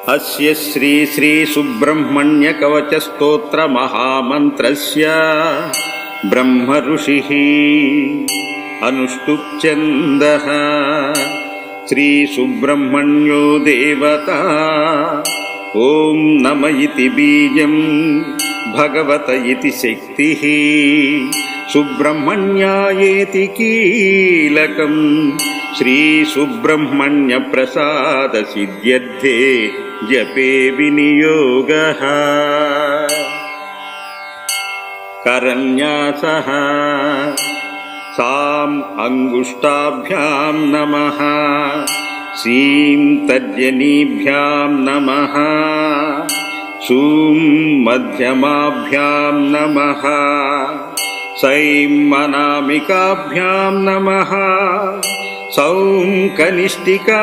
अस्य श्री श्री सुब्रह्मण्य कवच स्तोत्र महामन्त्रस्य ब्रह्म ऋषिः अनुष्टुप् छन्दः। श्री सुब्रह्मण्यो देवता ओम नम इति बीजं भगवत इति शक्तिः सुब्रह्मण्यायेति कीलकं श्री सुब्रह्मण्य प्रसाद सिद्ध्यर्थे जपे विनियोगः। करन्यासः साम् अंगुष्ठाभ्यां नमः सीं तर्जनीभ्यां नमः सूं मध्यमाभ्यां नमः सैं अनामिकाभ्यां नमः सौं कनिष्ठिकाभ्यां